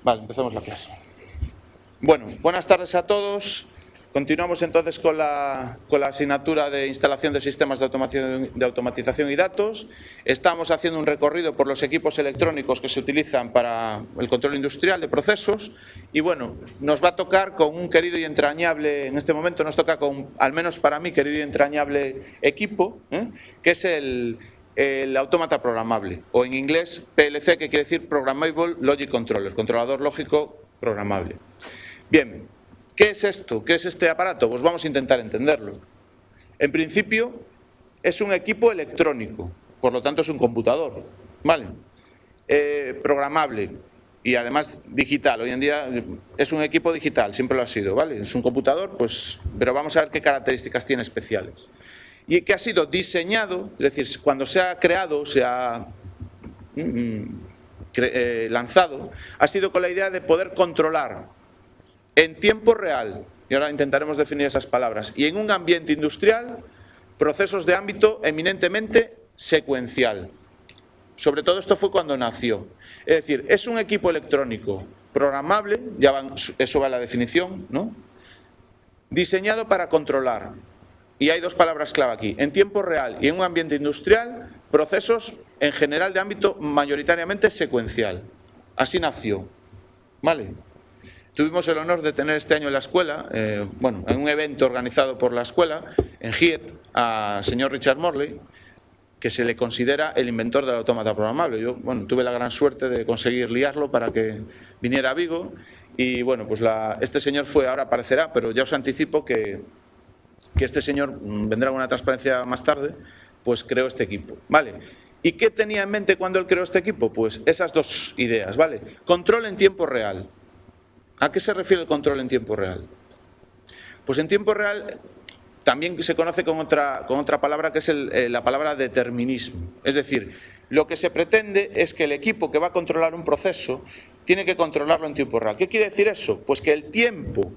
Vale, empezamos la clase. Bueno, buenas tardes a todos. Continuamos entonces con la asignatura de instalación de sistemas de automatización y datos. Estamos haciendo un recorrido por los equipos electrónicos que se utilizan para el control industrial de procesos. Y bueno, nos va a tocar con un querido y entrañable, en este momento nos toca con, al menos para mí, querido y entrañable equipo, que es el autómata programable, o en inglés PLC, que quiere decir Programmable Logic Controller, controlador lógico programable. Bien, ¿qué es esto? ¿Qué es este aparato? Pues vamos a intentar entenderlo. En principio, es un equipo electrónico, por lo tanto es un computador, ¿vale? Programable y además digital. Hoy en día es un equipo digital, siempre lo ha sido, ¿vale? Es un computador, pues, pero vamos a ver qué características tiene especiales. Y que ha sido diseñado, es decir, cuando se ha creado, se ha lanzado, ha sido con la idea de poder controlar en tiempo real, y ahora intentaremos definir esas palabras, y en un ambiente industrial, procesos de ámbito eminentemente secuencial. Sobre todo esto fue cuando nació. Es decir, es un equipo electrónico programable, eso va a la definición, ¿no? Diseñado para controlar. Y hay dos palabras clave aquí, en tiempo real y en un ambiente industrial, procesos en general de ámbito mayoritariamente secuencial. Así nació, ¿vale? Tuvimos el honor de tener este año en la escuela, en un evento organizado por la escuela, en GIET, al señor Richard Morley, que se le considera el inventor del autómata programable. Yo, tuve la gran suerte de conseguir liarlo para que viniera a Vigo y, pues este señor ahora aparecerá, pero ya os anticipo que este señor vendrá con una transparencia más tarde, pues creó este equipo, ¿vale? ¿Y qué tenía en mente cuando él creó este equipo? Pues esas dos ideas, ¿vale? Control en tiempo real. ¿A qué se refiere el control en tiempo real? Pues en tiempo real también se conoce con otra palabra, que es la palabra determinismo. Es decir, lo que se pretende es que el equipo que va a controlar un proceso tiene que controlarlo en tiempo real. ¿Qué quiere decir eso? Pues que el tiempo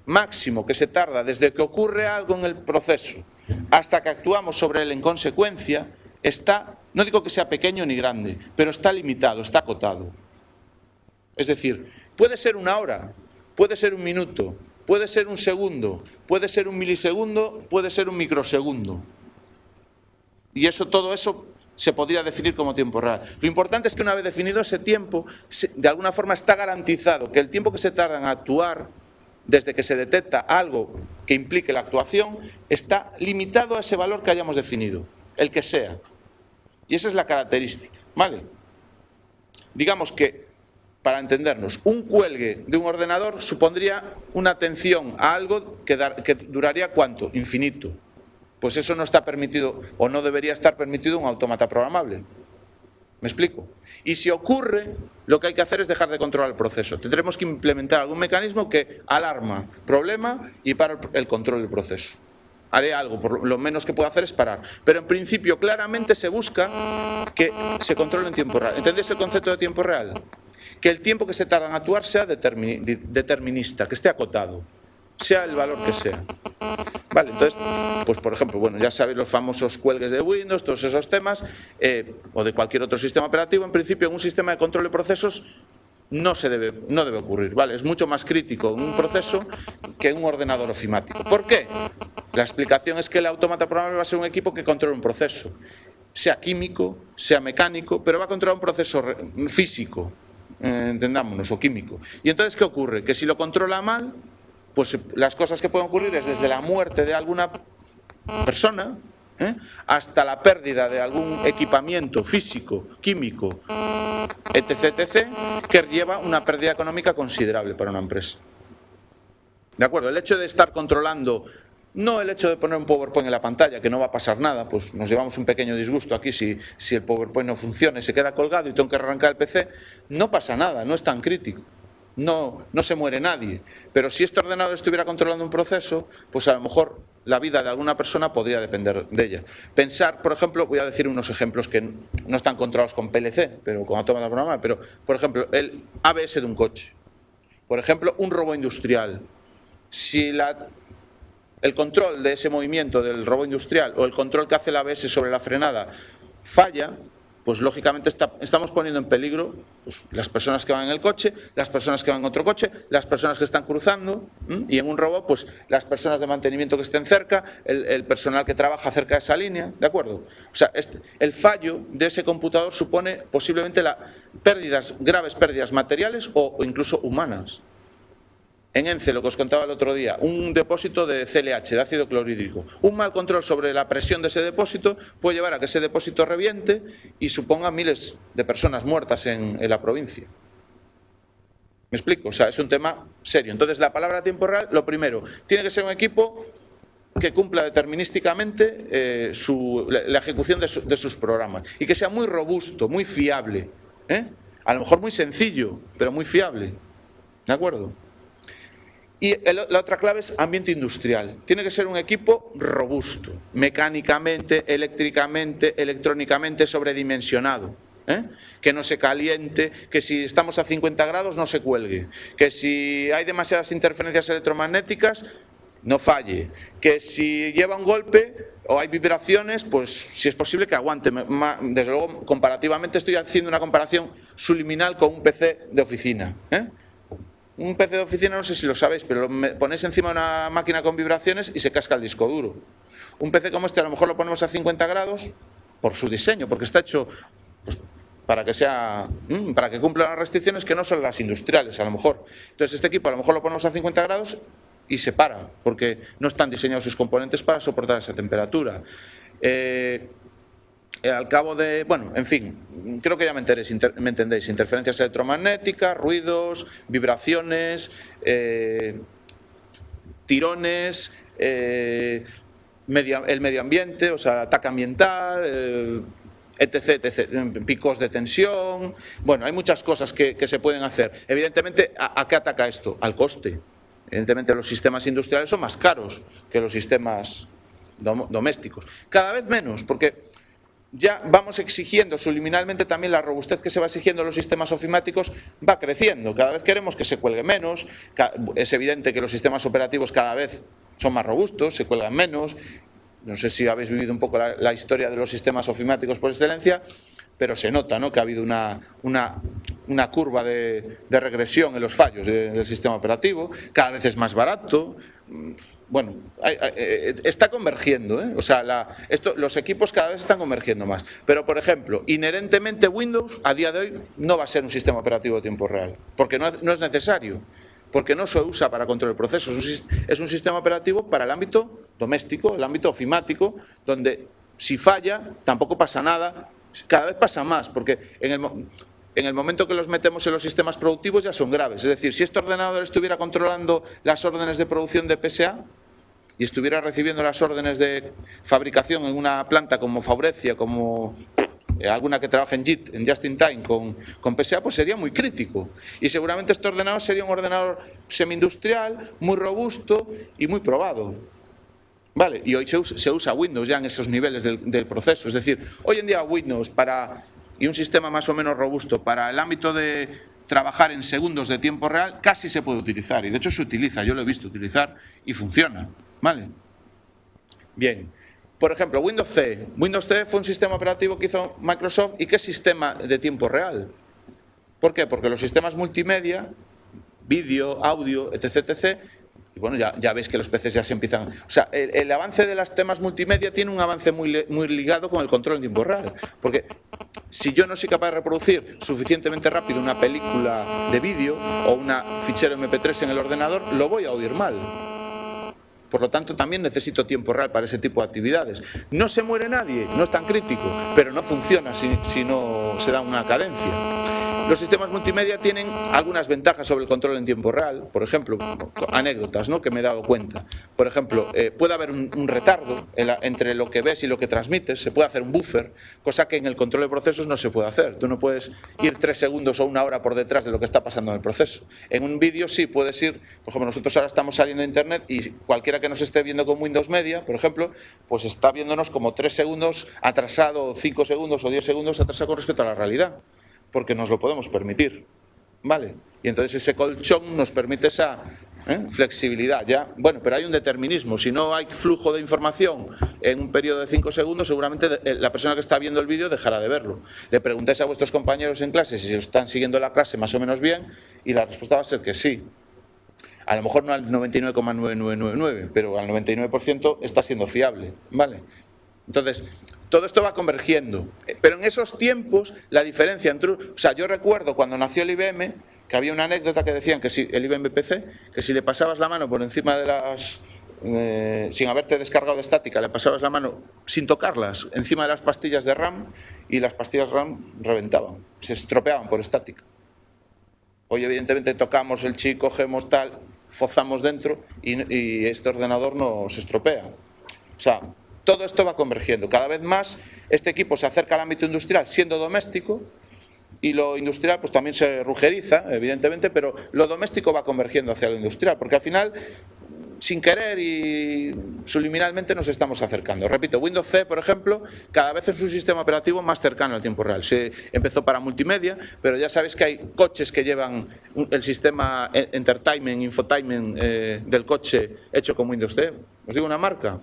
máximo que se tarda desde que ocurre algo en el proceso hasta que actuamos sobre él en consecuencia está, no digo que sea pequeño ni grande, pero está limitado, está acotado. Es decir, puede ser una hora, puede ser un minuto, puede ser un segundo, puede ser un milisegundo, puede ser un microsegundo. Y todo eso se podría definir como tiempo real. Lo importante es que una vez definido ese tiempo, de alguna forma está garantizado que el tiempo que se tarda en actuar, desde que se detecta algo que implique la actuación, está limitado a ese valor que hayamos definido, el que sea. Y esa es la característica, ¿vale? Digamos que, para entendernos, un cuelgue de un ordenador supondría una atención a algo que duraría ¿cuánto? Infinito. Pues eso no está permitido, o no debería estar permitido en un autómata programable. ¿Me explico? Y si ocurre, lo que hay que hacer es dejar de controlar el proceso. Tendremos que implementar algún mecanismo que alarma problema y para el control del proceso. Haré algo, por lo menos que puedo hacer es parar. Pero en principio claramente se busca que se controle en tiempo real. ¿Entendéis el concepto de tiempo real? Que el tiempo que se tarda en actuar sea determinista, que esté acotado, sea el valor que sea. Vale, entonces, pues por ejemplo, ya sabéis los famosos cuelgues de Windows, todos esos temas, o de cualquier otro sistema operativo. En principio, en un sistema de control de procesos no debe ocurrir, ¿vale? Es mucho más crítico en un proceso que en un ordenador ofimático. ¿Por qué? La explicación es que el autómata programable va a ser un equipo que controle un proceso, sea químico, sea mecánico, pero va a controlar un proceso físico, entendámonos, o químico. Y entonces, ¿qué ocurre? Que si lo controla mal, pues las cosas que pueden ocurrir es desde la muerte de alguna persona hasta la pérdida de algún equipamiento físico, químico, etc., que lleva una pérdida económica considerable para una empresa. ¿De acuerdo? El hecho de estar controlando, no el hecho de poner un PowerPoint en la pantalla, que no va a pasar nada, pues nos llevamos un pequeño disgusto aquí si el PowerPoint no funciona y se queda colgado y tengo que arrancar el PC, no pasa nada, no es tan crítico. No se muere nadie, pero si este ordenador estuviera controlando un proceso, pues a lo mejor la vida de alguna persona podría depender de ella. Pensar, por ejemplo, voy a decir unos ejemplos que no están controlados con PLC, pero con autómata programable, pero por ejemplo, el ABS de un coche, por ejemplo, un robot industrial. Si el control de ese movimiento del robot industrial o el control que hace el ABS sobre la frenada falla, pues lógicamente estamos poniendo en peligro pues, las personas que van en el coche, las personas que van en otro coche, las personas que están cruzando, y en un robot, pues las personas de mantenimiento que estén cerca, el personal que trabaja cerca de esa línea, ¿de acuerdo? O sea, el fallo de ese computador supone posiblemente graves pérdidas materiales o incluso humanas. En ENCE, lo que os contaba el otro día, un depósito de CLH, de ácido clorhídrico. Un mal control sobre la presión de ese depósito puede llevar a que ese depósito reviente y suponga miles de personas muertas en la provincia. ¿Me explico? O sea, es un tema serio. Entonces, la palabra tiempo real, lo primero, tiene que ser un equipo que cumpla determinísticamente la ejecución de sus programas y que sea muy robusto, muy fiable. A lo mejor muy sencillo, pero muy fiable. ¿De acuerdo? Y la otra clave es ambiente industrial. Tiene que ser un equipo robusto, mecánicamente, eléctricamente, electrónicamente sobredimensionado. Que no se caliente, que si estamos a 50 grados no se cuelgue, que si hay demasiadas interferencias electromagnéticas no falle, que si lleva un golpe o hay vibraciones, pues si es posible que aguante. Desde luego, comparativamente, estoy haciendo una comparación subliminal con un PC de oficina. Un PC de oficina, no sé si lo sabéis, pero lo ponéis encima de una máquina con vibraciones y se casca el disco duro. Un PC como este a lo mejor lo ponemos a 50 grados por su diseño, porque está hecho pues, para que cumpla las restricciones que no son las industriales, a lo mejor. Entonces este equipo a lo mejor lo ponemos a 50 grados y se para, porque no están diseñados sus componentes para soportar esa temperatura. Al cabo de, bueno, en fin, creo que ya me entendéis, interferencias electromagnéticas, ruidos, vibraciones, tirones, el medio ambiente, o sea, ataque ambiental, etc, etc, picos de tensión. Bueno, hay muchas cosas que se pueden hacer. Evidentemente, ¿a qué ataca esto? Al coste. Evidentemente, los sistemas industriales son más caros que los sistemas domésticos. Cada vez menos, porque ya vamos exigiendo subliminalmente también la robustez que se va exigiendo en los sistemas ofimáticos va creciendo. Cada vez queremos que se cuelgue menos. Es evidente que los sistemas operativos cada vez son más robustos, se cuelgan menos. No sé si habéis vivido un poco la historia de los sistemas ofimáticos por excelencia, pero se nota, ¿no?, que ha habido una curva de regresión en los fallos del sistema operativo. Cada vez es más barato. Bueno, está convergiendo, O sea, los equipos cada vez están convergiendo más. Pero, por ejemplo, inherentemente Windows a día de hoy no va a ser un sistema operativo de tiempo real, porque no es necesario, porque no se usa para control de procesos. Es un sistema operativo para el ámbito doméstico, el ámbito ofimático, donde si falla tampoco pasa nada, cada vez pasa más, porque en el momento que los metemos en los sistemas productivos ya son graves. Es decir, si este ordenador estuviera controlando las órdenes de producción de PSA y estuviera recibiendo las órdenes de fabricación en una planta como Faurecia, como alguna que trabaja en JIT, en Just in Time, con PSA, pues sería muy crítico. Y seguramente este ordenador sería un ordenador semi-industrial, muy robusto y muy probado. Vale, y hoy se usa Windows ya en esos niveles del proceso. Es decir, hoy en día Windows y un sistema más o menos robusto para el ámbito de trabajar en segundos de tiempo real casi se puede utilizar. Y de hecho se utiliza, yo lo he visto utilizar y funciona. ¿Vale? Bien. Por ejemplo, Windows CE. Windows CE fue un sistema operativo que hizo Microsoft. ¿Y qué sistema de tiempo real? ¿Por qué? Porque los sistemas multimedia, vídeo, audio, etc., etc., y bueno, ya veis que los PCs ya se empiezan... O sea, el avance de los temas multimedia tiene un avance muy ligado con el control en tiempo real. Porque si yo no soy capaz de reproducir suficientemente rápido una película de vídeo o un fichero MP3 en el ordenador, lo voy a oír mal. Por lo tanto, también necesito tiempo real para ese tipo de actividades. No se muere nadie, no es tan crítico, pero no funciona si no se da una cadencia. Los sistemas multimedia tienen algunas ventajas sobre el control en tiempo real. Por ejemplo, anécdotas, ¿no?, que me he dado cuenta. Por ejemplo, puede haber un retardo entre lo que ves y lo que transmites. Se puede hacer un buffer, cosa que en el control de procesos no se puede hacer. Tú no puedes ir 3 segundos o 1 hora por detrás de lo que está pasando en el proceso. En un vídeo sí puedes ir. Por ejemplo, nosotros ahora estamos saliendo de internet y cualquiera que nos esté viendo con Windows Media, por ejemplo, pues está viéndonos como 3 segundos atrasado, 5 segundos o 10 segundos atrasado con respecto a la realidad, porque nos lo podemos permitir. ¿vale? Y entonces ese colchón nos permite esa flexibilidad, ¿ya? Bueno, pero hay un determinismo. Si no hay flujo de información en un periodo de 5 segundos, seguramente la persona que está viendo el vídeo dejará de verlo. Le preguntáis a vuestros compañeros en clase si están siguiendo la clase más o menos bien y la respuesta va a ser que sí. A lo mejor no al 99,9999, pero al 99% está siendo fiable, ¿vale? Entonces, todo esto va convergiendo. Pero en esos tiempos, la diferencia entre... O sea, yo recuerdo cuando nació el IBM, que había una anécdota que decían que si el IBM PC, que si le pasabas la mano por encima de las... sin haberte descargado de estática, le pasabas la mano sin tocarlas, encima de las pastillas de RAM, y las pastillas RAM reventaban, se estropeaban por estática. Hoy evidentemente tocamos el chip, cogemos tal, forzamos dentro y este ordenador no se estropea. O sea, todo esto va convergiendo. Cada vez más este equipo se acerca al ámbito industrial siendo doméstico y lo industrial pues también se rugeriza, evidentemente, pero lo doméstico va convergiendo hacia lo industrial, porque al final, sin querer y subliminalmente nos estamos acercando. Repito, Windows C, por ejemplo, cada vez es un sistema operativo más cercano al tiempo real. Se empezó para multimedia, pero ya sabéis que hay coches que llevan el sistema entertainment, infotainment del coche hecho con Windows C. ¿Os digo una marca?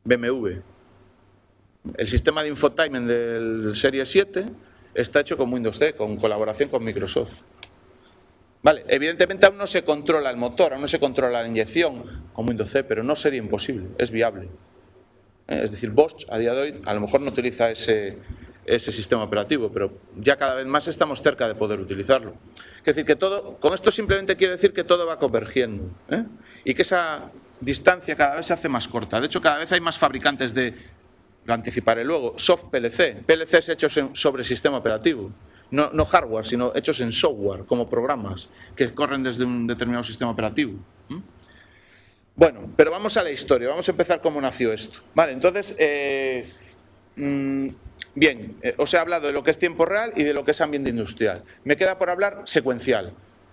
BMW. El sistema de infotainment del Serie 7 está hecho con Windows C, con colaboración con Microsoft. Vale, evidentemente aún no se controla el motor, aún no se controla la inyección con Windows C, pero no sería imposible, es viable. Es decir, Bosch a día de hoy a lo mejor no utiliza ese sistema operativo, pero ya cada vez más estamos cerca de poder utilizarlo. Es decir, que todo, con esto simplemente quiero decir que todo va convergiendo, y que esa distancia cada vez se hace más corta. De hecho, cada vez hay más fabricantes de, lo anticiparé luego, soft PLC, PLCs hechos sobre sistema operativo. No hardware, sino hechos en software, como programas que corren desde un determinado sistema operativo. Bueno, pero vamos a la historia, vamos a empezar cómo nació esto. Vale, entonces, bien, os he hablado de lo que es tiempo real y de lo que es ambiente industrial. Me queda por hablar secuencial.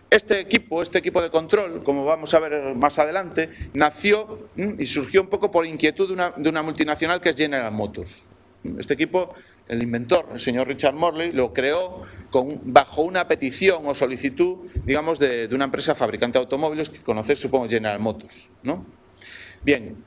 Este equipo de control, como vamos a ver más adelante, nació y surgió un poco por inquietud de una multinacional que es General Motors. Este equipo, el inventor, el señor Richard Morley, lo creó bajo una petición o solicitud, digamos, de una empresa fabricante de automóviles que conocéis, supongo, General Motors, ¿no? Bien,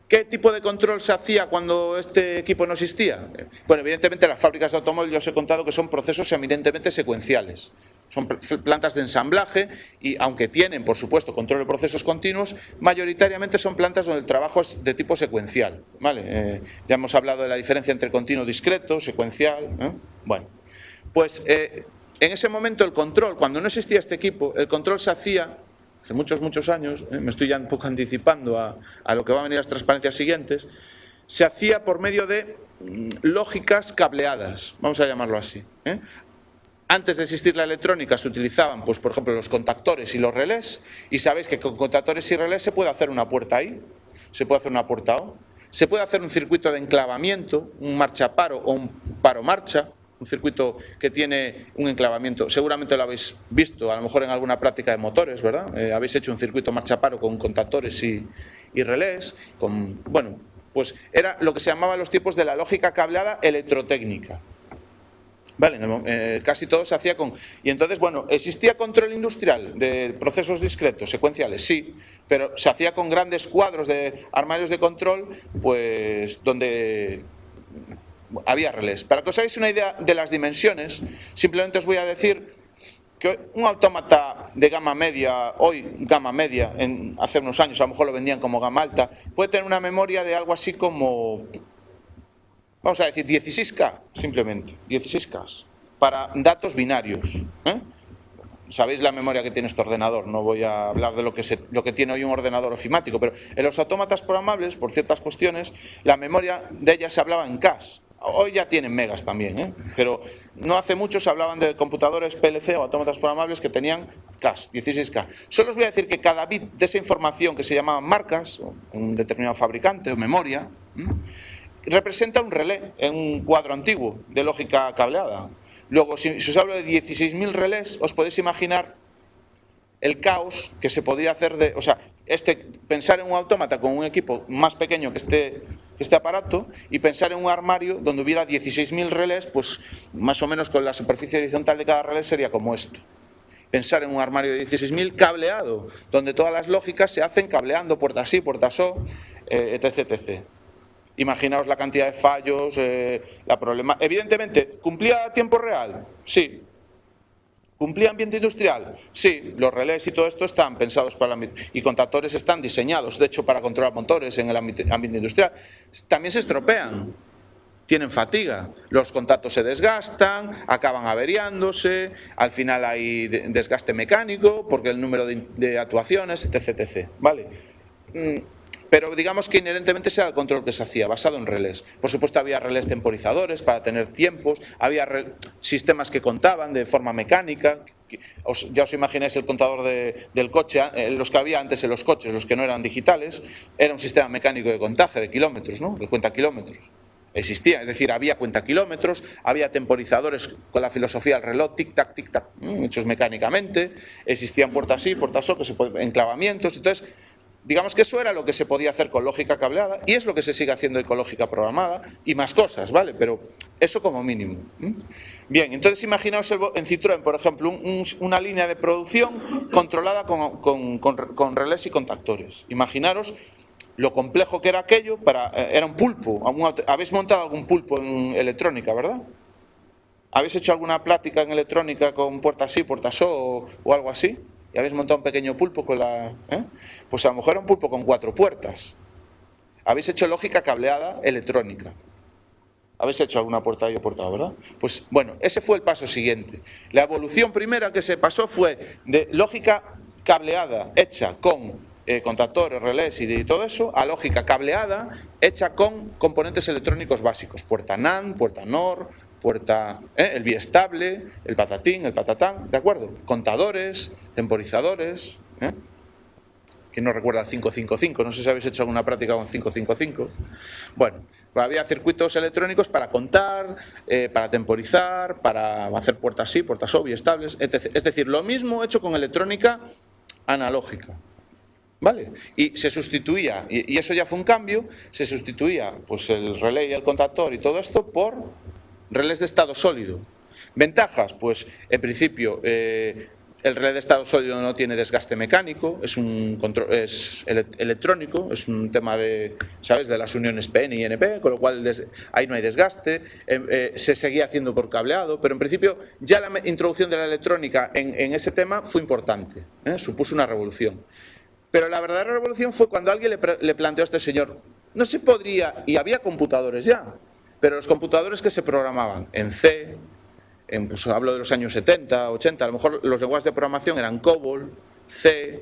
¿qué tipo de control se hacía cuando este equipo no existía? Bueno, evidentemente las fábricas de automóviles os he contado que son procesos eminentemente secuenciales. Son plantas de ensamblaje y, aunque tienen, por supuesto, control de procesos continuos, mayoritariamente son plantas donde el trabajo es de tipo secuencial, ¿vale? Ya hemos hablado de la diferencia entre continuo discreto, secuencial, Bueno, pues en ese momento el control, cuando no existía este equipo, el control se hacía, hace muchos años, me estoy ya un poco anticipando a lo que van a venir las transparencias siguientes, se hacía por medio de lógicas cableadas, vamos a llamarlo así, Antes de existir la electrónica se utilizaban, pues, por ejemplo, los contactores y los relés, y sabéis que con contactores y relés se puede hacer una puerta ahí, se puede hacer una puerta O, se puede hacer un circuito de enclavamiento, un marcha-paro o un paro-marcha, un circuito que tiene un enclavamiento, seguramente lo habéis visto, a lo mejor en alguna práctica de motores, ¿verdad? Habéis hecho un circuito marcha-paro con contactores y relés, bueno, pues era lo que se llamaba en los tiempos de la lógica cableada electrotécnica. Vale, casi todo se hacía con... Y entonces, bueno, ¿existía control industrial de procesos discretos, secuenciales? Sí, pero se hacía con grandes cuadros de armarios de control, pues donde había relés. Para que os hagáis una idea de las dimensiones, simplemente os voy a decir que un autómata de gama media, hoy gama media, hace unos años a lo mejor lo vendían como gama alta, puede tener una memoria de algo así como... Vamos a decir 16K, simplemente, 16K, para datos binarios. Sabéis la memoria que tiene este ordenador, no voy a hablar de lo que tiene hoy un ordenador ofimático, pero en los autómatas programables, por ciertas cuestiones, la memoria de ellas se hablaba en K. Hoy ya tienen megas también, pero no hace mucho se hablaban de computadores PLC o autómatas programables que tenían K, 16K. Solo os voy a decir que cada bit de esa información que se llamaban marcas, o un determinado fabricante o memoria, representa un relé en un cuadro antiguo de lógica cableada. Luego, si os hablo de 16.000 relés, os podéis imaginar el caos que se podría hacer de... O sea, pensar en un autómata con un equipo más pequeño que este este aparato y pensar en un armario donde hubiera 16.000 relés, pues más o menos con la superficie horizontal de cada relé sería como esto. Pensar en un armario de 16.000 cableado, donde todas las lógicas se hacen cableando, puertas sí, puertas o, etc, etc. Imaginaos la cantidad de fallos, la problema. Evidentemente, ¿cumplía a tiempo real? Sí. ¿Cumplía ambiente industrial? Sí, los relés y todo esto están pensados para el ambiente. Y contactores están diseñados, de hecho, para controlar motores en el ambiente industrial. También se estropean, tienen fatiga, los contactos se desgastan, acaban averiándose, al final hay desgaste mecánico, porque el número de actuaciones, etc, etc. ¿Vale? Pero digamos que inherentemente era el control que se hacía, basado en relés. Por supuesto había relés temporizadores para tener tiempos, había sistemas que contaban de forma mecánica. Ya os imagináis el contador del coche, los que había antes en los coches, los que no eran digitales, era un sistema mecánico de contaje de kilómetros, ¿no? De cuenta kilómetros. Existía, es decir, había cuenta kilómetros, había temporizadores con la filosofía del reloj, tic-tac, hechos mecánicamente, existían puertas sí, puertas o, enclavamientos, entonces digamos que eso era lo que se podía hacer con lógica cableada y es lo que se sigue haciendo hoy con lógica programada y más cosas, ¿vale? Pero eso como mínimo. Bien, entonces imaginaos en Citroën, por ejemplo, una línea de producción controlada con relés y contactores. Imaginaros lo complejo que era aquello, era un pulpo. Habéis montado algún pulpo en electrónica, ¿verdad? ¿Habéis hecho alguna plática en electrónica con puertas sí, puertas o algo así? ¿Y habéis montado un pequeño pulpo con la...? Pues a lo mejor era un pulpo con 4 puertas. Habéis hecho lógica cableada electrónica. Habéis hecho alguna puerta y puerta, ¿verdad? Pues bueno, ese fue el paso siguiente. La evolución primera que se pasó fue de lógica cableada hecha con contactores, relés y todo eso, a lógica cableada hecha con componentes electrónicos básicos. Puerta NAND, puerta NOR, puerta, el biestable, el patatín, el patatán, ¿de acuerdo? Contadores, temporizadores, ¿Quién no recuerda el 555? No sé si habéis hecho alguna práctica con 555. Bueno, pues había circuitos electrónicos para contar, para temporizar, para hacer puertas sí, puertas o, biestables, etc. Es decir, lo mismo hecho con electrónica analógica. ¿Vale? Y se sustituía, y eso ya fue un cambio, se sustituía pues el relé y el contactor y todo esto por relés de estado sólido. ¿Ventajas? Pues en principio el relé de estado sólido no tiene desgaste mecánico, es electrónico, es un tema de, ¿sabes?, de las uniones PN y NP, con lo cual ahí no hay desgaste, se seguía haciendo por cableado, pero en principio ya la introducción de la electrónica en ese tema fue importante, supuso una revolución. Pero la verdadera revolución fue cuando alguien le planteó a este señor, no se podría, y había computadores ya, pero los computadores que se programaban en C, pues hablo de los años 70, 80, a lo mejor los lenguajes de programación eran COBOL, C,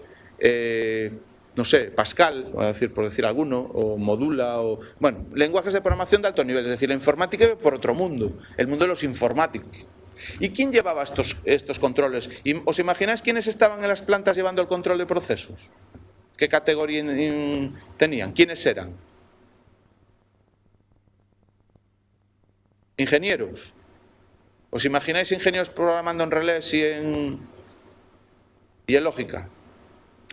no sé, Pascal, por decir alguno, o Modula, o bueno, lenguajes de programación de alto nivel, es decir, la informática iba por otro mundo, el mundo de los informáticos. ¿Y quién llevaba estos controles? ¿Os imagináis quiénes estaban en las plantas llevando el control de procesos? ¿Qué categoría tenían? ¿Quiénes eran? Ingenieros. ¿Os imagináis ingenieros programando en relés y en lógica?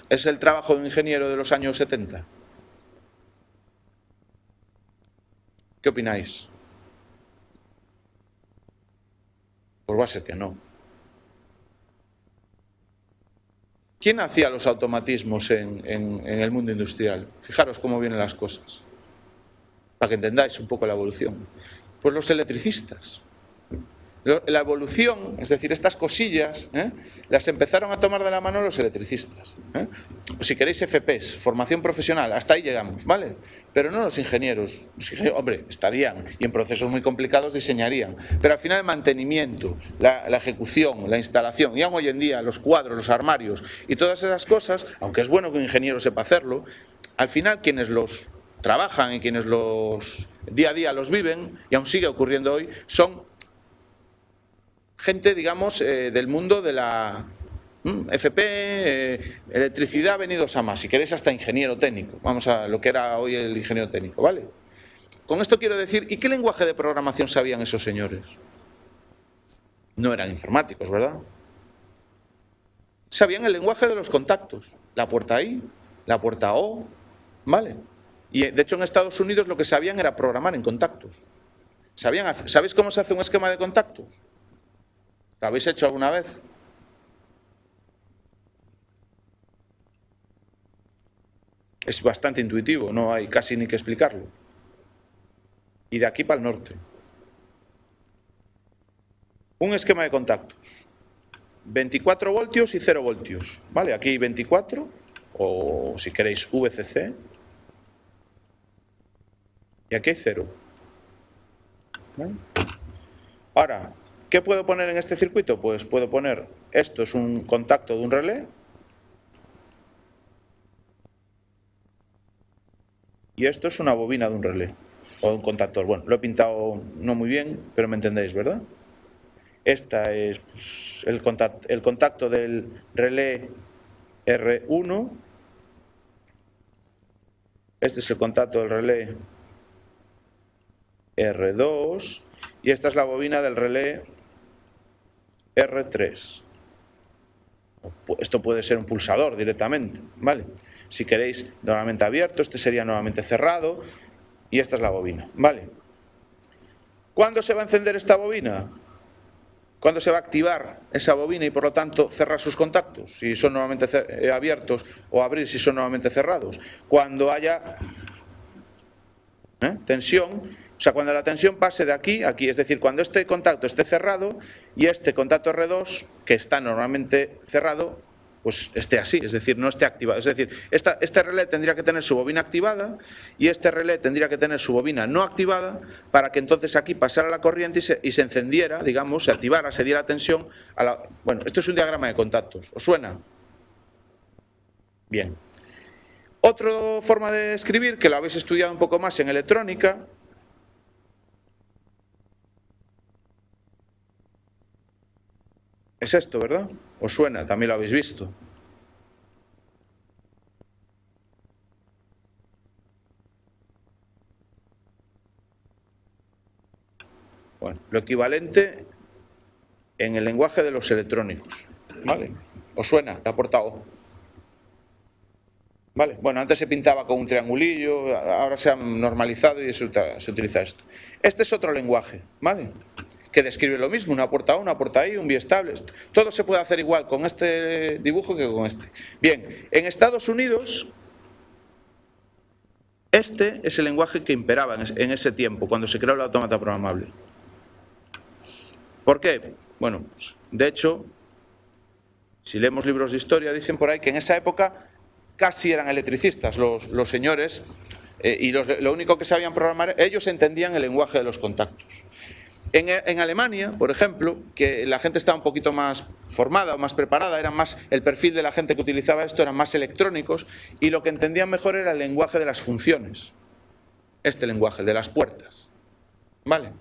¿Es el trabajo de un ingeniero de los años 70? ¿Qué opináis? Pues va a ser que no. ¿Quién hacía los automatismos en el mundo industrial? Fijaros cómo vienen las cosas, para que entendáis un poco la evolución. Pues los electricistas. La evolución, es decir, estas cosillas, las empezaron a tomar de la mano los electricistas. O si queréis FPs, formación profesional, hasta ahí llegamos, ¿vale? Pero no los ingenieros. Hombre, estarían y en procesos muy complicados diseñarían. Pero al final el mantenimiento, la ejecución, la instalación, y aún hoy en día los cuadros, los armarios y todas esas cosas, aunque es bueno que un ingeniero sepa hacerlo, al final quienes los trabajan y quienes los día a día los viven, y aún sigue ocurriendo hoy, son gente, digamos, del mundo de la FP, electricidad, venidos a más, si queréis hasta ingeniero técnico, vamos a lo que era hoy el ingeniero técnico, ¿vale? Con esto quiero decir, ¿y qué lenguaje de programación sabían esos señores? No eran informáticos, ¿verdad? Sabían el lenguaje de los contactos, la puerta I, la puerta O, ¿vale? Y de hecho en Estados Unidos lo que sabían era programar en contactos. ¿Sabéis cómo se hace un esquema de contactos? ¿Lo habéis hecho alguna vez? Es bastante intuitivo, no hay casi ni que explicarlo. Y de aquí para el norte. Un esquema de contactos. 24 voltios y 0 voltios. ¿Vale? Aquí 24, o si queréis VCC. Y aquí hay 0. ¿Vale? Ahora, ¿qué puedo poner en este circuito? Pues puedo poner, esto es un contacto de un relé. Y esto es una bobina de un relé. O un contactor. Bueno, lo he pintado no muy bien, pero me entendéis, ¿verdad? Esta es pues, el contacto del relé R1. Este es el contacto del relé R2. Y esta es la bobina del relé R3. Esto puede ser un pulsador directamente, ¿vale? Si queréis, nuevamente abierto, este sería nuevamente cerrado. Y esta es la bobina, ¿vale? ¿Cuándo se va a encender esta bobina? ¿Cuándo se va a activar esa bobina y por lo tanto cerrar sus contactos? Si son nuevamente abiertos, o abrir si son nuevamente cerrados. Cuando haya tensión, o sea, cuando la tensión pase de aquí a aquí, es decir, cuando este contacto esté cerrado y este contacto R2, que está normalmente cerrado, pues esté así, es decir, no esté activado. Es decir, este relé tendría que tener su bobina activada y este relé tendría que tener su bobina no activada para que entonces aquí pasara la corriente y se encendiera, digamos, se activara, se diera tensión a la... Bueno, esto es un diagrama de contactos. ¿Os suena? Bien. Otra forma de escribir, que lo habéis estudiado un poco más en electrónica, es esto, ¿verdad? ¿Os suena? También lo habéis visto. Bueno, lo equivalente en el lenguaje de los electrónicos, ¿vale? ¿Os suena? La puerta O. ¿Vale? Bueno, antes se pintaba con un triangulillo, ahora se ha normalizado y se utiliza esto. Este es otro lenguaje, ¿vale? Que describe lo mismo, una puerta A, una puerta I, un biestable. Todo se puede hacer igual con este dibujo que con este. Bien, en Estados Unidos, este es el lenguaje que imperaba en ese tiempo, cuando se creó el autómata programable. ¿Por qué? Bueno, pues, de hecho, si leemos libros de historia, dicen por ahí que en esa época casi eran electricistas los señores y lo único que sabían programar, ellos entendían el lenguaje de los contactos. En Alemania, por ejemplo, que la gente estaba un poquito más formada o más preparada, era más el perfil de la gente que utilizaba esto, eran más electrónicos y lo que entendían mejor era el lenguaje de las funciones. Este lenguaje, de las puertas. ¿Vale?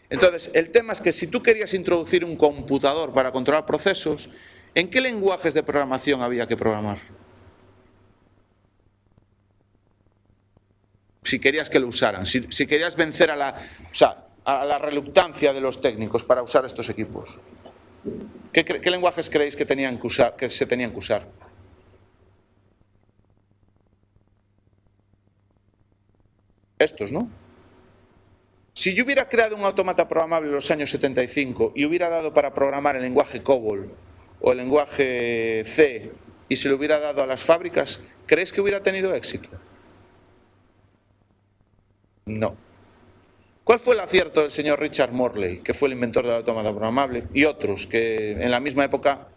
Entonces, el tema es que si tú querías introducir un computador para controlar procesos, ¿en qué lenguajes de programación había que programar? Si querías que lo usaran, si querías vencer a la reluctancia de los técnicos para usar estos equipos. ¿Qué lenguajes creéis que se tenían que usar? Estos, ¿no? Si yo hubiera creado un autómata programable en los años 75 y hubiera dado para programar el lenguaje COBOL o el lenguaje C y se lo hubiera dado a las fábricas, ¿creéis que hubiera tenido éxito? No. ¿Cuál fue el acierto del señor Richard Morley, que fue el inventor del autómata programable, y otros que en la misma época,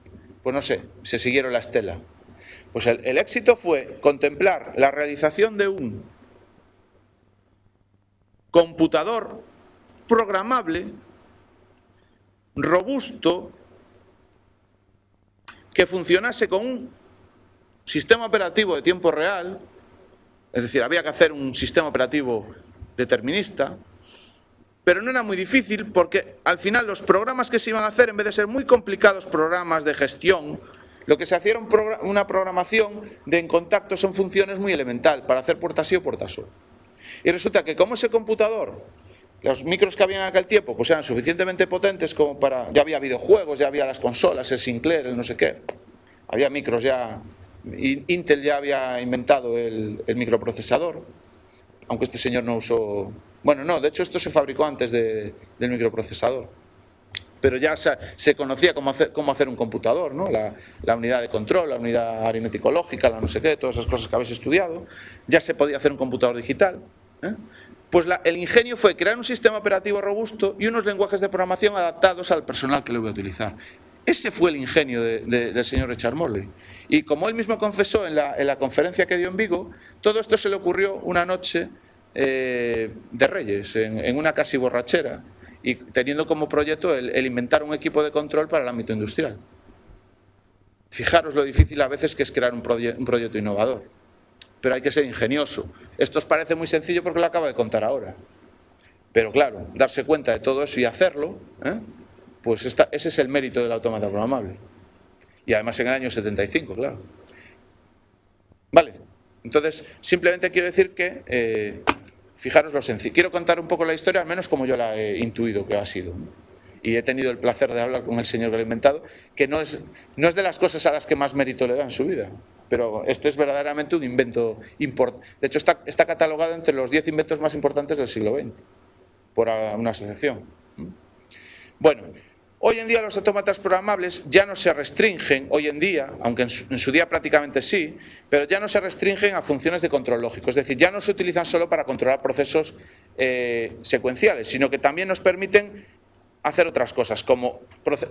pues no sé, se siguieron la estela? Pues el éxito fue contemplar la realización de un computador programable, robusto, que funcionase con un sistema operativo de tiempo real, es decir, había que hacer un sistema operativo determinista, pero no era muy difícil porque al final los programas que se iban a hacer, en vez de ser muy complicados programas de gestión, lo que se hacía era una programación en contactos en funciones muy elemental para hacer puertas sí o puertas O. Y resulta que como ese computador, los micros que había en aquel tiempo, pues eran suficientemente potentes como para... Ya había videojuegos, ya había las consolas, el Sinclair, el no sé qué. Había micros ya... Intel ya había inventado el microprocesador. aunque este señor no usó... Bueno, no, de hecho esto se fabricó antes del microprocesador. Pero ya se conocía cómo hacer un computador, ¿no? La unidad de control, la unidad aritmético-lógica, la no sé qué, todas esas cosas que habéis estudiado. Ya se podía hacer un computador digital. Pues el ingenio fue crear un sistema operativo robusto y unos lenguajes de programación adaptados al personal que lo iba a utilizar. Ese fue el ingenio del señor Richard Morley. Y como él mismo confesó en la conferencia que dio en Vigo, todo esto se le ocurrió una noche de Reyes, en una casi borrachera, y teniendo como proyecto el inventar un equipo de control para el ámbito industrial. Fijaros lo difícil a veces que es crear un proyecto innovador. Pero hay que ser ingenioso. Esto os parece muy sencillo porque lo acabo de contar ahora. Pero claro, darse cuenta de todo eso y hacerlo, pues ese es el mérito del autómata programable. Y además en el año 75, claro. Vale, entonces simplemente quiero decir que, fijaros lo sencillo. Quiero contar un poco la historia, al menos como yo la he intuido que ha sido. Y he tenido el placer de hablar con el señor que lo ha inventado, que no es de las cosas a las que más mérito le da en su vida. Pero este es verdaderamente un invento importante. De hecho, está catalogado entre los 10 inventos más importantes del siglo XX, por una asociación. Bueno, hoy en día los autómatas programables ya no se restringen, hoy en día, aunque en su día prácticamente sí, pero ya no se restringen a funciones de control lógico. Es decir, ya no se utilizan solo para controlar procesos secuenciales, sino que también nos permiten hacer otras cosas, como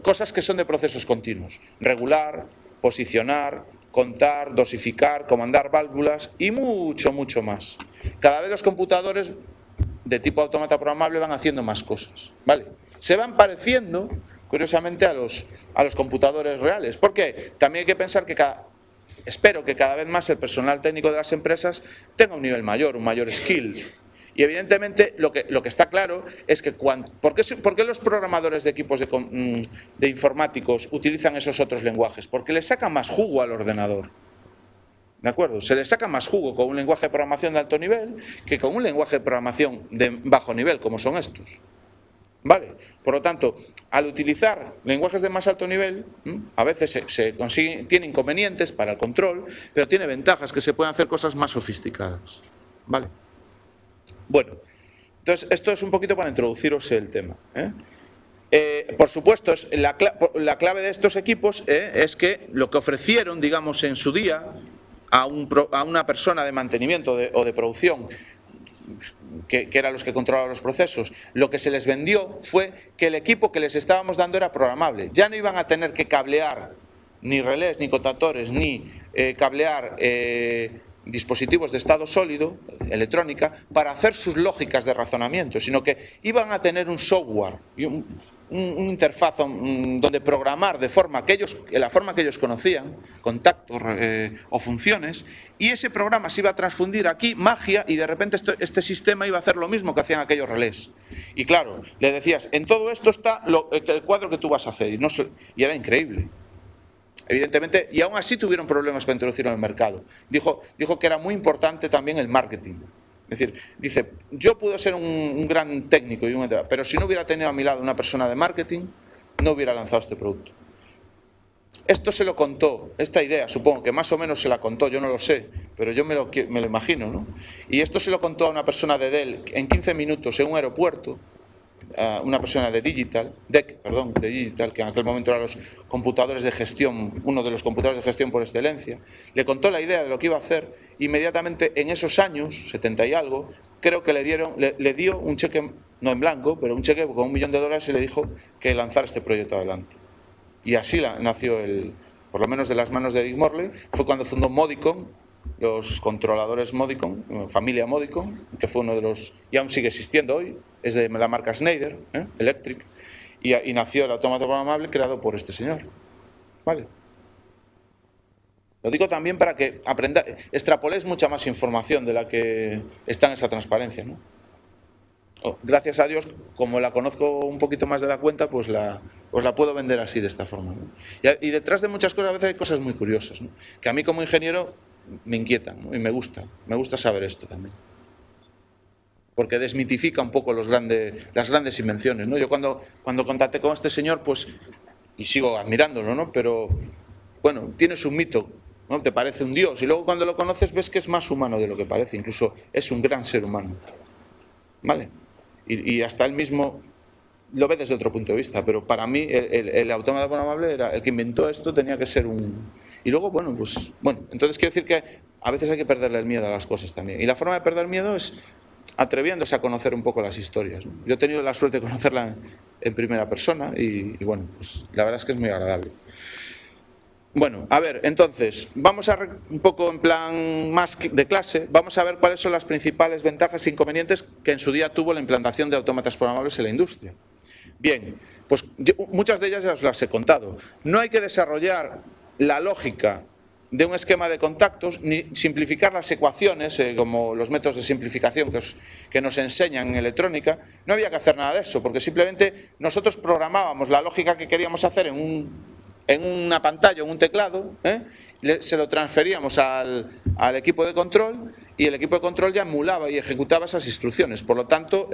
cosas que son de procesos continuos. Regular, posicionar, contar, dosificar, comandar válvulas y mucho, mucho más. Cada vez los computadores de tipo autómata programable van haciendo más cosas, ¿vale? Se van pareciendo, curiosamente, a los computadores reales. Porque también hay que pensar que espero que cada vez más el personal técnico de las empresas tenga un nivel mayor, un mayor skill. Y evidentemente lo que está claro es que ¿por qué los programadores de equipos de informáticos utilizan esos otros lenguajes? Porque les saca más jugo al ordenador. ¿De acuerdo? Se les saca más jugo con un lenguaje de programación de alto nivel que con un lenguaje de programación de bajo nivel, como son estos. ¿Vale? Por lo tanto, al utilizar lenguajes de más alto nivel, a veces tiene inconvenientes para el control, pero tiene ventajas, que se pueden hacer cosas más sofisticadas. ¿Vale? Bueno, entonces esto es un poquito para introduciros el tema. Por supuesto, la clave de estos equipos es que lo que ofrecieron, digamos, en su día a una persona de mantenimiento o de producción, que eran los que controlaban los procesos, lo que se les vendió fue que el equipo que les estábamos dando era programable. Ya no iban a tener que cablear ni relés, ni contactores, ni cablear dispositivos de estado sólido, electrónica, para hacer sus lógicas de razonamiento, sino que iban a tener un software y un interfaz donde programar de la forma que ellos conocían, contactos o funciones, y ese programa se iba a transfundir aquí, magia, y de repente este sistema iba a hacer lo mismo que hacían aquellos relés. Y claro, le decías, en todo esto está el cuadro que tú vas a hacer, y era increíble. Evidentemente, y aún así tuvieron problemas para introducirlo en el mercado. Dijo que era muy importante también el marketing. Es decir, dice, yo puedo ser un gran técnico, pero si no hubiera tenido a mi lado una persona de marketing, no hubiera lanzado este producto. Esto se lo contó, esta idea, supongo que más o menos se la contó, yo no lo sé, pero yo me lo imagino, ¿no? Y esto se lo contó a una persona de Dell en 15 minutos en un aeropuerto, una persona de Digital, que en aquel momento eran los computadores de gestión, uno de los computadores de gestión por excelencia, le contó la idea de lo que iba a hacer. Inmediatamente en esos años, 70 y algo, creo que le dio un cheque, no en blanco, pero un cheque con $1 millón y le dijo que lanzara este proyecto adelante. Y así nació por lo menos de las manos de Dick Morley, fue cuando fundó Modicon, los controladores Modicon, familia Modicon, que fue uno de los, y aún sigue existiendo hoy, es de la marca Schneider Electric, y nació el autómata programable creado por este señor. ¿Vale? Lo digo también para que extrapoléis mucha más información de la que está en esa transparencia, ¿no? Gracias a Dios, como la conozco un poquito más de la cuenta, pues os la puedo vender así, de esta forma, ¿no? Y detrás de muchas cosas a veces hay cosas muy curiosas, ¿no? Que a mí como ingeniero me inquietan, ¿no? Y me gusta saber esto también, porque desmitifica un poco las grandes invenciones, ¿no? Yo cuando contacté con este señor, pues, y sigo admirándolo, ¿no? Pero bueno, tiene su mito, ¿no? Te parece un dios y luego cuando lo conoces ves que es más humano de lo que parece, incluso es un gran ser humano, ¿vale? Y hasta él mismo lo ve desde otro punto de vista, pero para mí el autómata programable era el que inventó esto, tenía que ser un... Y luego, bueno, entonces quiero decir que a veces hay que perderle el miedo a las cosas también. Y la forma de perder miedo es atreviéndose a conocer un poco las historias, ¿no? Yo he tenido la suerte de conocerla en primera persona y bueno, pues la verdad es que es muy agradable. Bueno, a ver, entonces, vamos a un poco en plan más de clase, vamos a ver cuáles son las principales ventajas e inconvenientes que en su día tuvo la implantación de autómatas programables en la industria. Bien, pues muchas de ellas ya os las he contado. No hay que desarrollar la lógica de un esquema de contactos ni simplificar las ecuaciones como los métodos de simplificación que nos enseñan en electrónica. No había que hacer nada de eso, porque simplemente nosotros programábamos la lógica que queríamos hacer en una pantalla, en un teclado, se lo transferíamos al equipo de control y el equipo de control ya emulaba y ejecutaba esas instrucciones. Por lo tanto,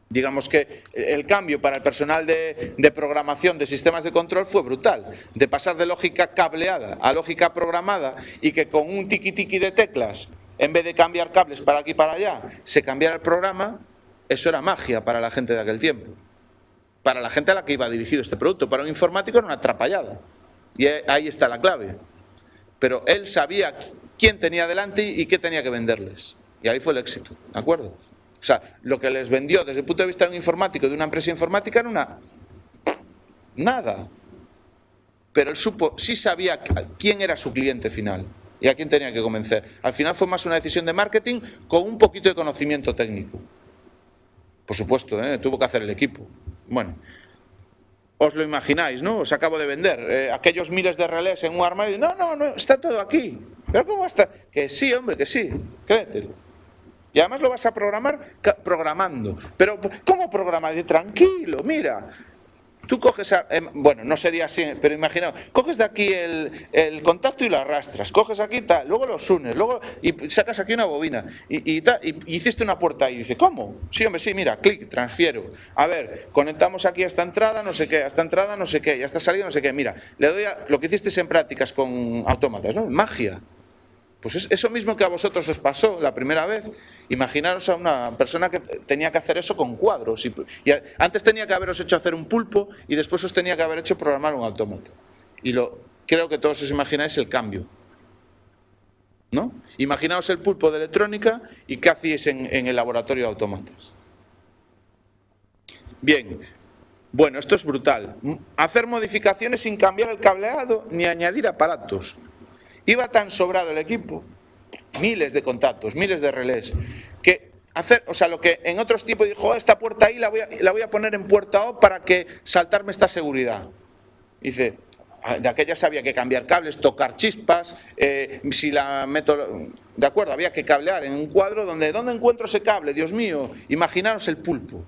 digamos que el cambio para el personal de programación de sistemas de control fue brutal. De pasar de lógica cableada a lógica programada y que con un tiqui-tiqui de teclas, en vez de cambiar cables para aquí y para allá, se cambiara el programa, eso era magia para la gente de aquel tiempo. Para la gente a la que iba dirigido este producto. Para un informático era una atrapallada. Y ahí está la clave. Pero él sabía quién tenía delante y qué tenía que venderles. Y ahí fue el éxito, ¿de acuerdo? O sea, lo que les vendió desde el punto de vista de un informático, de una empresa informática, era una... nada. Pero él sí sabía quién era su cliente final y a quién tenía que convencer. Al final fue más una decisión de marketing con un poquito de conocimiento técnico. Por supuesto, tuvo que hacer el equipo. Bueno, os lo imagináis, ¿no? Os acabo de vender aquellos miles de relés en un armario y no, está todo aquí. ¿Pero cómo está? Que sí, hombre, que sí, créetelo. Y además lo vas a programar programando. Pero, ¿cómo programar? Dice, tranquilo, mira. Tú coges, bueno, no sería así, pero imaginaos, coges de aquí el contacto y lo arrastras, coges aquí tal, luego los unes, luego y sacas aquí una bobina y hiciste una puerta ahí. Dice, ¿cómo? Sí, hombre, sí, mira, clic, transfiero. A ver, conectamos aquí a esta entrada, no sé qué, a esta entrada, no sé qué, y a esta salida, no sé qué. Mira, le doy a lo que hicisteis en prácticas con autómatas, ¿no? Magia. Pues es eso mismo que a vosotros os pasó la primera vez. Imaginaros a una persona que tenía que hacer eso con cuadros. Y antes tenía que haberos hecho hacer un pulpo y después os tenía que haber hecho programar un autómata. Y creo que todos os imagináis el cambio, ¿no? Imaginaos el pulpo de electrónica y qué hacíais en el laboratorio de autómatas. Bien, bueno, esto es brutal. Hacer modificaciones sin cambiar el cableado ni añadir aparatos. Iba tan sobrado el equipo, miles de contactos, miles de relés, que lo que en otros tiempos dijo, esta puerta ahí la voy a poner en puerta O para que saltarme esta seguridad. Dice, de aquella había que cambiar cables, tocar chispas, si la meto... De acuerdo, había que cablear en un cuadro donde, ¿dónde encuentro ese cable? Dios mío, imaginaros el pulpo.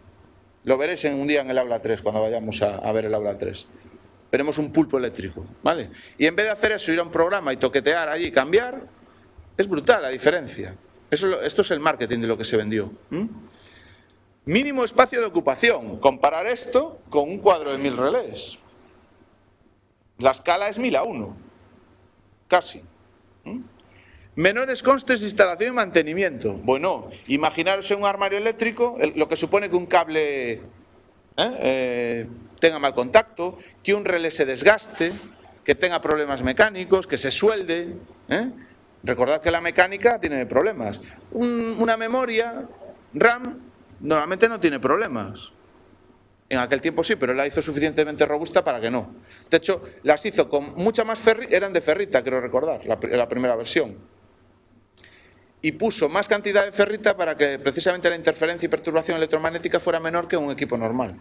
Lo veréis un día en el aula 3, cuando vayamos a ver el aula 3. Veremos un pulpo eléctrico, ¿vale? Y en vez de hacer eso, ir a un programa y toquetear allí y cambiar, es brutal la diferencia. Esto es el marketing de lo que se vendió. Mínimo espacio de ocupación. Comparar esto con un cuadro de 1000 relés. La escala es 1000:1. Casi. Menores costes de instalación y mantenimiento. Bueno, imaginaros en un armario eléctrico lo que supone que un cable... tenga mal contacto, que un relé se desgaste, que tenga problemas mecánicos, que se suelde. Recordad que la mecánica tiene problemas. Una memoria RAM normalmente no tiene problemas. En aquel tiempo sí, pero la hizo suficientemente robusta para que no. De hecho, las hizo con mucha más ferrita, eran de ferrita, creo recordar, la primera versión. Y puso más cantidad de ferrita para que precisamente la interferencia y perturbación electromagnética fuera menor que un equipo normal.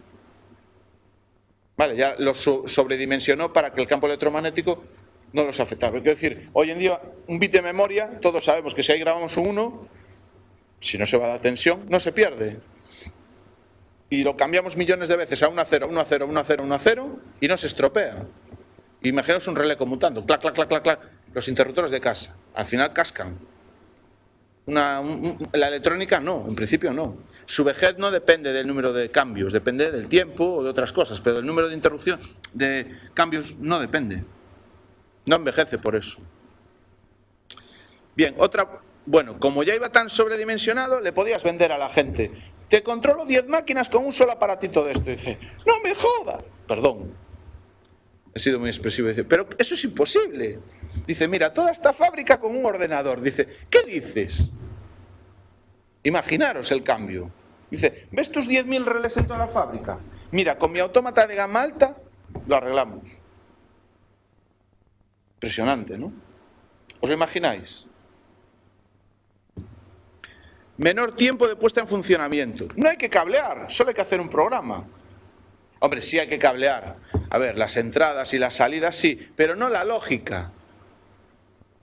Vale, ya lo sobredimensionó para que el campo electromagnético no los afectara. Quiero decir, hoy en día un bit de memoria, todos sabemos que si ahí grabamos un 1, si no se va la tensión, no se pierde. Y lo cambiamos millones de veces a 1 a 0, 1 a 0, 1 a 0, 1 a 0 y no se estropea. Imaginaos un relé conmutando, clac, clac, clac, clac, clac. Los interruptores de casa, al final cascan. La electrónica no, en principio no. Su vejez no depende del número de cambios, depende del tiempo o de otras cosas, pero el número de interrupción de cambios no depende. No envejece por eso. Bien, otra... Bueno, como ya iba tan sobredimensionado, le podías vender a la gente. Te controlo 10 máquinas con un solo aparatito de esto. Dice, no me jodas. Perdón. He sido muy expresivo. Dice, pero eso es imposible. Dice, mira, toda esta fábrica con un ordenador. Dice, ¿qué dices? Imaginaros el cambio. Dice, ¿ves tus 10.000 relés en toda la fábrica? Mira, con mi autómata de gama alta lo arreglamos. Impresionante, ¿no? ¿Os lo imagináis? Menor tiempo de puesta en funcionamiento. No hay que cablear, solo hay que hacer un programa. Hombre, sí hay que cablear. A ver, las entradas y las salidas sí, pero no la lógica.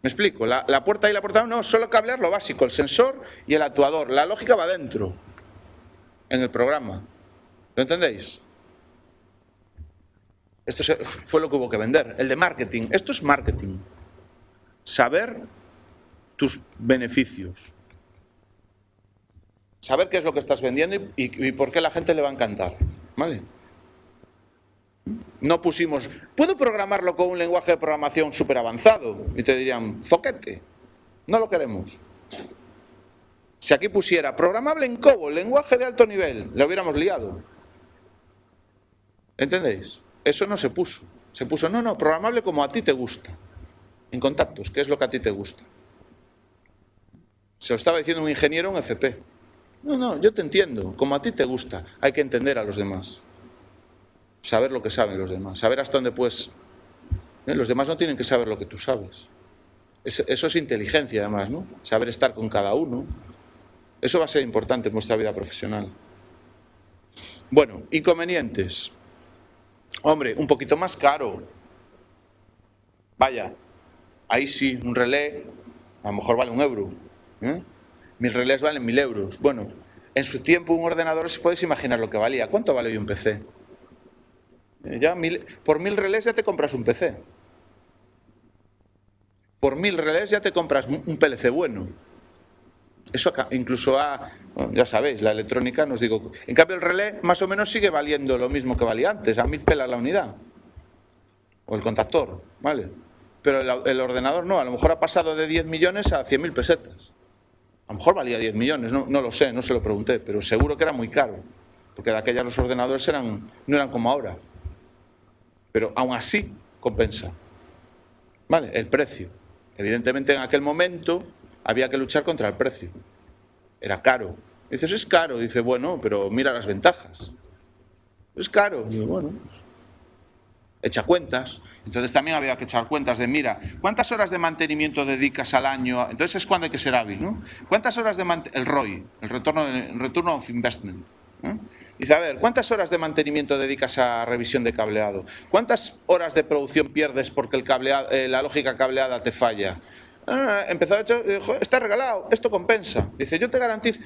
¿Me explico? La puerta y la puerta no, solo cablear lo básico, el sensor y el actuador. La lógica va dentro, en el programa. ¿Lo entendéis? Esto fue lo que hubo que vender. El de marketing. Esto es marketing. Saber tus beneficios. Saber qué es lo que estás vendiendo y por qué a la gente le va a encantar. ¿Vale? No pusimos, ¿puedo programarlo con un lenguaje de programación súper avanzado? Y te dirían, zoquete. No lo queremos. Si aquí pusiera programable en COBOL, lenguaje de alto nivel, le hubiéramos liado. ¿Entendéis? Eso no se puso. Se puso, no, programable como a ti te gusta. En contactos, ¿qué es lo que a ti te gusta? Se lo estaba diciendo un ingeniero, un FP. No, yo te entiendo, como a ti te gusta. Hay que entender a los demás. Saber lo que saben los demás. Saber hasta dónde puedes... Los demás no tienen que saber lo que tú sabes. Eso es inteligencia, además, ¿no? Saber estar con cada uno. Eso va a ser importante en nuestra vida profesional. Bueno, inconvenientes. Hombre, un poquito más caro. Vaya, ahí sí, un relé a lo mejor vale 1 euro. 1000 relés valen 1000 euros. Bueno, en su tiempo un ordenador, si podéis imaginar lo que valía. ¿Cuánto vale hoy un PC? Por 1000 relés ya te compras un PC. Por 1000 relés ya te compras un PLC bueno. Eso acá, incluso ya sabéis, la electrónica, nos digo. En cambio el relé más o menos sigue valiendo lo mismo que valía antes, a 1000 pelas la unidad. O el contactor, ¿vale? Pero el ordenador no, a lo mejor ha pasado de 10 millones a 100.000 pesetas. A lo mejor valía 10 millones, no lo sé, no se lo pregunté, pero seguro que era muy caro. Porque de aquellas los ordenadores no eran como ahora. Pero aún así compensa. ¿Vale? El precio. Evidentemente en aquel momento había que luchar contra el precio. Era caro. Dices, es caro. Dice, bueno, pero mira las ventajas. Es caro. Digo, bueno, echa cuentas. Entonces también había que echar cuentas de, mira, ¿cuántas horas de mantenimiento dedicas al año? Entonces es cuando hay que ser hábil, ¿no? ¿Cuántas horas de el ROI, el Return of Investment? Dice, a ver, ¿cuántas horas de mantenimiento dedicas a revisión de cableado? ¿Cuántas horas de producción pierdes porque la lógica cableada te falla? Empezó a echar, dijo, está regalado, esto compensa. Dice, yo te garantizo,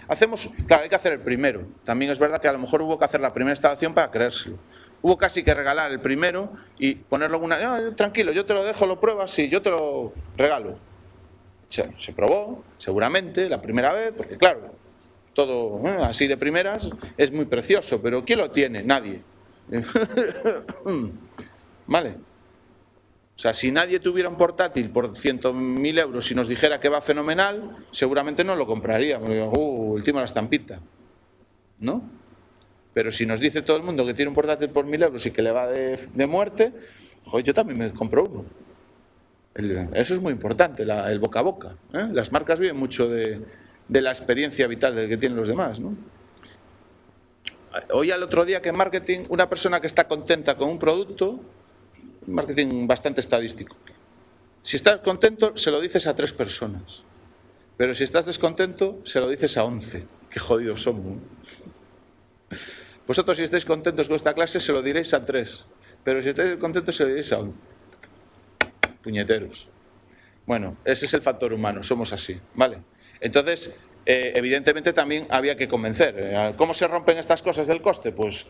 claro, hay que hacer el primero. También es verdad que a lo mejor hubo que hacer la primera instalación para creérselo. Hubo casi que regalar el primero y ponerlo en una... tranquilo, yo te lo dejo, lo pruebas, sí, yo te lo regalo. Se probó, seguramente, la primera vez, porque claro, todo así de primeras es muy precioso, pero ¿quién lo tiene? Nadie. ¿Vale? O sea, si nadie tuviera un portátil por 100.000 euros y nos dijera que va fenomenal, seguramente no lo compraríamos. El timo la estampita. ¿No? Pero si nos dice todo el mundo que tiene un portátil por 1000 euros y que le va de muerte, joder, yo también me compro uno. Eso es muy importante, el boca a boca. Las marcas viven mucho de la experiencia vital del que tienen los demás, ¿no? Oí al otro día que en marketing, una persona que está contenta con un producto, marketing bastante estadístico, si estás contento se lo dices a 3 personas, pero si estás descontento se lo dices a 11. Qué jodidos somos. Vosotros si estáis contentos con esta clase se lo diréis a 3, pero si estáis contentos se lo diréis a 11. Puñeteros. Bueno, ese es el factor humano, somos así, ¿vale? Entonces, evidentemente también había que convencer. ¿Cómo se rompen estas cosas del coste? Pues,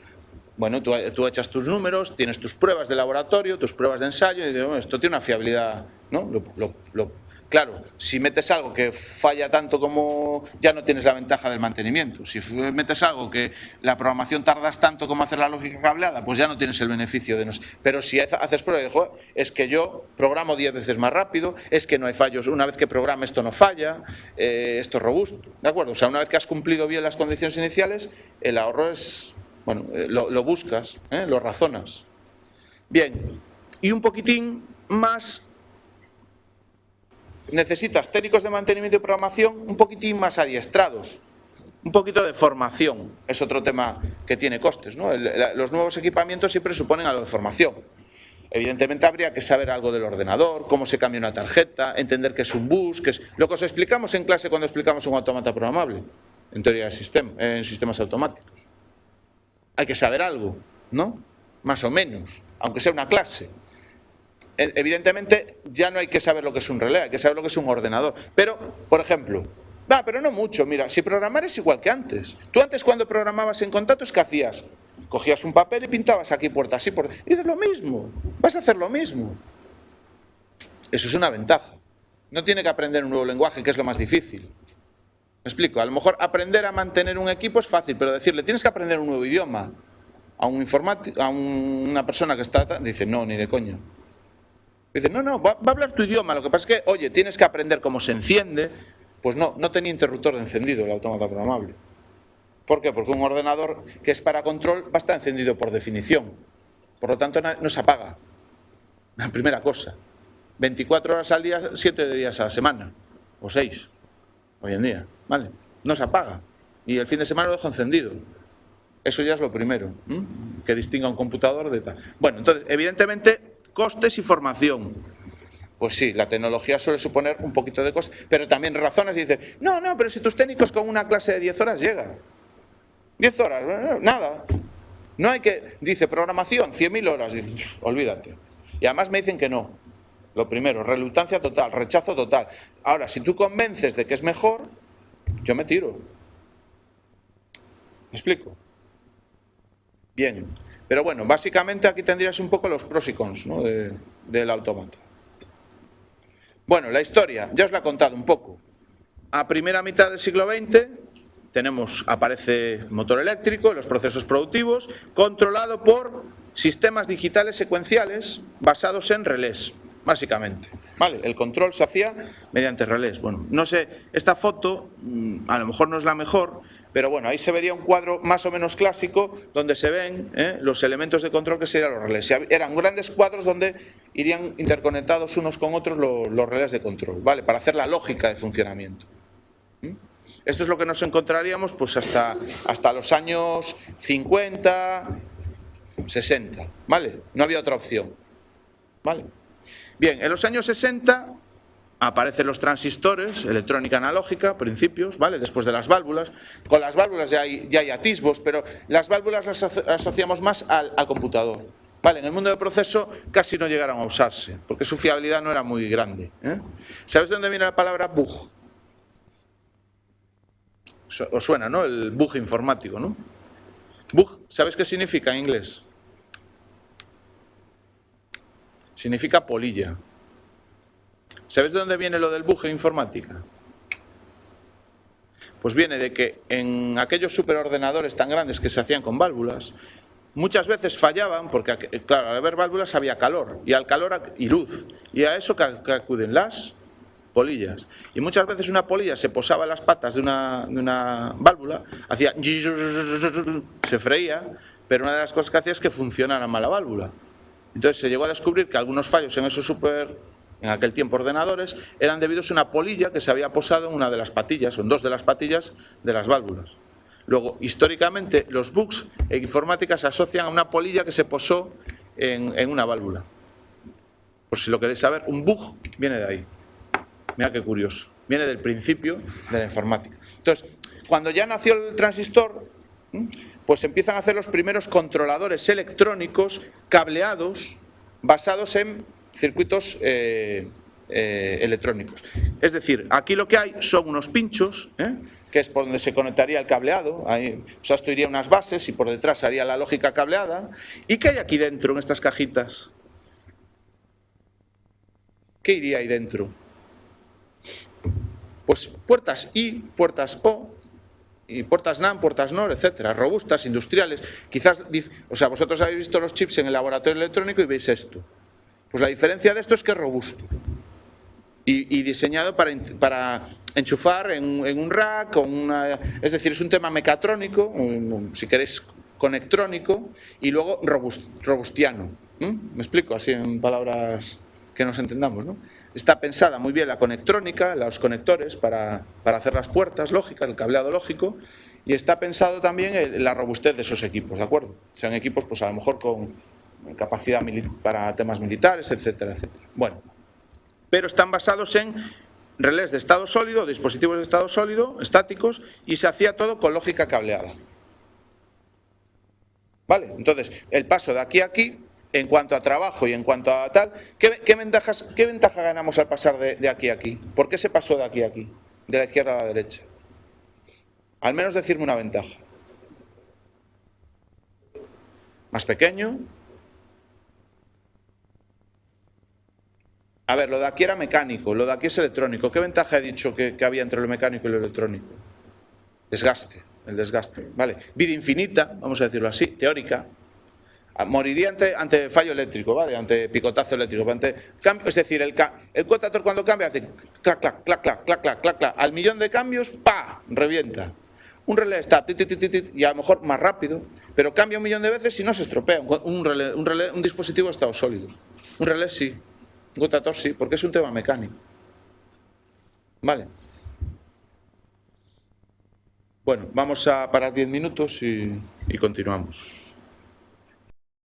bueno, tú echas tus números, tienes tus pruebas de laboratorio, tus pruebas de ensayo y dices, bueno, esto tiene una fiabilidad, ¿no? Claro, si metes algo que falla tanto como ya no tienes la ventaja del mantenimiento. Si metes algo que la programación tardas tanto como hacer la lógica cableada, pues ya no tienes el beneficio de no. Pero si haces prueba de juego, es que yo programo 10 veces más rápido, es que no hay fallos. Una vez que programa esto no falla, esto es robusto. ¿De acuerdo? O sea, una vez que has cumplido bien las condiciones iniciales, el ahorro es, bueno, lo buscas, lo razonas. Bien, y un poquitín más. Necesitas técnicos de mantenimiento y programación un poquitín más adiestrados, un poquito de formación, es otro tema que tiene costes, ¿no? Los nuevos equipamientos siempre suponen algo de formación. Evidentemente habría que saber algo del ordenador, cómo se cambia una tarjeta, entender qué es un bus, qué es lo que os explicamos en clase cuando explicamos un autómata programable, en teoría de en sistemas automáticos. Hay que saber algo, ¿no? Más o menos, aunque sea una clase. Evidentemente ya no hay que saber lo que es un relé, hay que saber lo que es un ordenador. Pero, por ejemplo, pero no mucho, mira, si programar es igual que antes. Tú antes cuando programabas en contactos, ¿qué hacías? Cogías un papel y pintabas aquí puertas, así por... Y dices lo mismo, vas a hacer lo mismo. Eso es una ventaja. No tiene que aprender un nuevo lenguaje, que es lo más difícil. ¿Me explico? A lo mejor aprender a mantener un equipo es fácil, pero decirle, tienes que aprender un nuevo idioma a una persona que está... Dice, no, ni de coña. Dice, no, va a hablar tu idioma, lo que pasa es que, oye, tienes que aprender cómo se enciende. Pues no tenía interruptor de encendido el autómata programable. ¿Por qué? Porque un ordenador que es para control va a estar encendido por definición. Por lo tanto, no se apaga. La primera cosa. 24 horas al día, 7 días a la semana. O 6, hoy en día. ¿Vale? No se apaga. Y el fin de semana lo dejo encendido. Eso ya es lo primero. Que distinga un computador de tal. Bueno, entonces, evidentemente, costes y formación. Pues sí, la tecnología suele suponer un poquito de coste, pero también razonas y dices, no, pero si tus técnicos con una clase de 10 horas llegan. 10 horas, nada. No hay que, dice, programación, 100.000 horas, dices, olvídate. Y además me dicen que no. Lo primero, reluctancia total, rechazo total. Ahora, si tú convences de que es mejor, yo me tiro. ¿Me explico? Bien. Pero bueno, básicamente aquí tendrías un poco los pros y cons, ¿no? del autómata. Bueno, la historia, ya os la he contado un poco. A primera mitad del siglo XX aparece motor eléctrico en los procesos productivos, controlado por sistemas digitales secuenciales basados en relés, básicamente. ¿Vale? El control se hacía mediante relés. Bueno, no sé, esta foto a lo mejor no es la mejor, pero bueno, ahí se vería un cuadro más o menos clásico donde se ven los elementos de control que serían los relés. Eran grandes cuadros donde irían interconectados unos con otros los relés de control, ¿vale? Para hacer la lógica de funcionamiento. Esto es lo que nos encontraríamos pues hasta los años 50, 60, ¿vale? No había otra opción, ¿vale? Bien, en los años 60 aparecen los transistores, electrónica analógica, principios, ¿vale? Después de las válvulas. Con las válvulas ya hay atisbos, pero las válvulas las asociamos más al computador. Vale, en el mundo del proceso casi no llegaron a usarse, porque su fiabilidad no era muy grande. ¿Sabes de dónde viene la palabra bug? Os suena, ¿no? El bug informático, ¿no? Bug, ¿sabes qué significa en inglés? Significa polilla. ¿Sabes de dónde viene lo del bug en informática? Pues viene de que en aquellos superordenadores tan grandes que se hacían con válvulas, muchas veces fallaban porque, claro, al haber válvulas había calor, y al calor y luz, y a eso que acuden las polillas. Y muchas veces una polilla se posaba en las patas de una válvula, hacía se freía, pero una de las cosas que hacía es que funcionara mal la válvula. Entonces se llegó a descubrir que algunos fallos en esos en aquel tiempo ordenadores, eran debidos a una polilla que se había posado en una de las patillas, o en dos de las patillas de las válvulas. Luego, históricamente, los bugs en informática se asocian a una polilla que se posó en una válvula. Por si lo queréis saber, un bug viene de ahí. Mira qué curioso. Viene del principio de la informática. Entonces, cuando ya nació el transistor, pues empiezan a hacer los primeros controladores electrónicos cableados basados en circuitos electrónicos. Es decir, aquí lo que hay son unos pinchos, que es por donde se conectaría el cableado. Ahí, o sea, esto iría a unas bases y por detrás haría la lógica cableada. ¿Y qué hay aquí dentro en estas cajitas? ¿Qué iría ahí dentro? Pues puertas I, puertas O, y puertas NAND, puertas NOR, etcétera, robustas, industriales. Quizás, o sea, vosotros habéis visto los chips en el laboratorio electrónico y veis esto. Pues la diferencia de esto es que es robusto y diseñado para enchufar en un rack, es decir, es un tema mecatrónico, si queréis conectrónico, y luego robustiano. ¿Me explico? Así en palabras que nos entendamos, ¿no? Está pensada muy bien la conectrónica, los conectores para hacer las puertas lógicas, el cableado lógico, y está pensado también la robustez de esos equipos, ¿de acuerdo? Sean equipos, pues a lo mejor con capacidad para temas militares, etcétera, etcétera. Bueno, pero están basados en relés de estado sólido, dispositivos de estado sólido, estáticos, y se hacía todo con lógica cableada. ¿Vale? Entonces, el paso de aquí a aquí, en cuanto a trabajo y en cuanto a tal, ¿qué ventaja ganamos al pasar de aquí a aquí? ¿Por qué se pasó de aquí a aquí? De la izquierda a la derecha. Al menos decirme una ventaja. Más pequeño. A ver, lo de aquí era mecánico, lo de aquí es electrónico. ¿Qué ventaja he dicho que había entre lo mecánico y lo electrónico? Desgaste, el desgaste. Vale, vida infinita, vamos a decirlo así, teórica. Moriría ante fallo eléctrico, ¿vale? Ante picotazo eléctrico. Es decir, el cotator cuando cambia hace clac, clac, clac, clac, clac, clac, clac, clac. Al millón de cambios, ¡pa! Revienta. Un relé está y a lo mejor más rápido, pero cambia un millón de veces y no se estropea. Un dispositivo de estado sólido. Un relé sí. Un cotator sí, porque es un tema mecánico. Vale. Bueno, vamos a parar 10 minutos y continuamos.